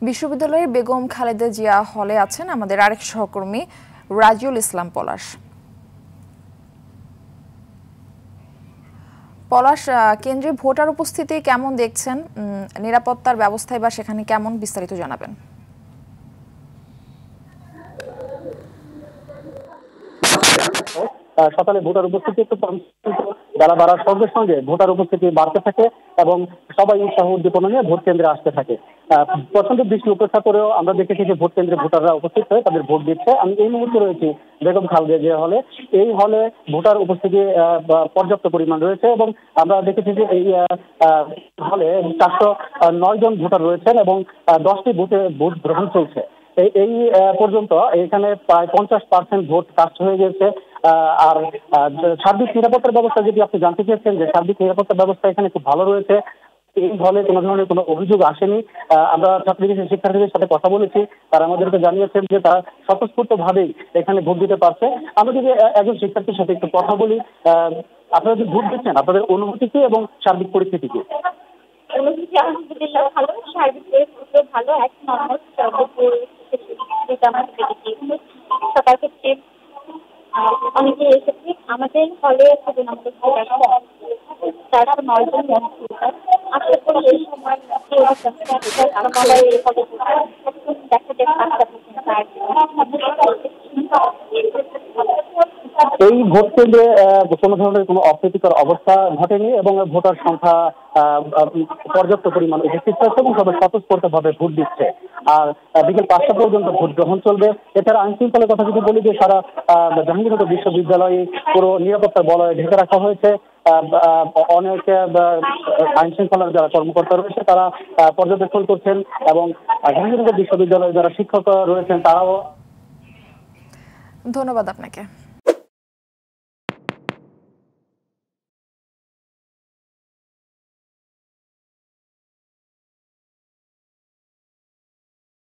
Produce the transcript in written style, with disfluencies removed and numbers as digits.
বিশ্ববিদ্যালয়ের বেগম খালেদা জিয়া হলে আছেন আমাদের আরেক সহকর্মী রাজিউল ইসলাম পলাশ। পলাশ, কেন্দ্রে ভোটার উপস্থিতি কেমন দেখছেন? নিরাপত্তার ব্যবস্থায় বা সেখানে কেমন, বিস্তারিত জানাবেন। সকালে ভোটার উপস্থিতি একটু কম, বেলা বাড়ার সঙ্গে সঙ্গে ভোটার উপস্থিতি বাড়তে থাকে এবং সবাই উৎসাহ উদ্দীপনা নিয়ে ভোট কেন্দ্রে আসতে থাকে। প্রচন্ড বৃষ্টি উপেক্ষা করেও আমরা দেখেছি যে ভোট কেন্দ্রে ভোটাররা উপস্থিত হয়ে তাদের ভোট দিচ্ছে। আমি এই মুহূর্তে রয়েছি বেগম খালেদা জিয়া হলে। এই হলে ভোটার উপস্থিতি পর্যাপ্ত পরিমাণ রয়েছে এবং আমরা দেখেছি যে এই হলে 409 জন ভোটার রয়েছেন এবং 10টি বুথে ভোট গ্রহণ চলছে। এই পর্যন্ত এখানে প্রায় 50% ভোট কাস্ট হয়ে গেছে। আর সার্বিক নিরাপত্তার ব্যবস্থা, যদি আপনি জানতে চেয়েছেন যে সার্বিক নিরাপত্তার ব্যবস্থা এখানে খুব ভালো রয়েছে, এই হলে কোনো ধরনের কোনো অভিযোগ আসেনি। আমরা ছাত্রীদের শিক্ষার্থীদের সাথে কথা বলেছি, তারা আমাদেরকে জানিয়েছেন যে তারা স্বতঃস্ফূর্ত ভাবেই এখানে ভোট দিতে পারছে। আমরা যদি একজন শিক্ষার্থীর সাথে একটু কথা বলি, আপনারা যে ভোট দিচ্ছেন আপনাদের অনুভূতি কি এবং সার্বিক পরিস্থিতি কি? অনুভূতি আলহামদুলিল্লাহ ভালো, সার্বিক পরিস্থিতি ভালো। এখন সবার ক্ষেত্রে অনেকে এসেছে। আমাদের হলে তুলনামূলক 409 জন আশা করি এই সময় এই ভোট কেন্দ্রে কোনো ধরনের কোনো অপ্রীতিকর অবস্থা ঘটেনি এবং ভোটার সংখ্যা পর্যাপ্ত পরিমাণ উপস্থিত হয়েছে এবং সবাই স্বতঃস্ফূর্ত ভাবে ভোট দিচ্ছে। আর বিকেল 5টা পর্যন্ত ভোট গ্রহণ চলবে। এছাড়া আইন শৃঙ্খলার কথা যদি বলি, যে সারা জাহাঙ্গীরনগর বিশ্ববিদ্যালয়ে পুরো নিরাপত্তা বলয়ে ঢেকে রাখা হয়েছে। অনেক আইন শৃঙ্খলার যারা কর্মকর্তা রয়েছে তারা পর্যবেক্ষণ করছেন এবং জাহাঙ্গীরনগর বিশ্ববিদ্যালয়ে যারা শিক্ষক রয়েছেন তারাও। ধন্যবাদ আপনাকে।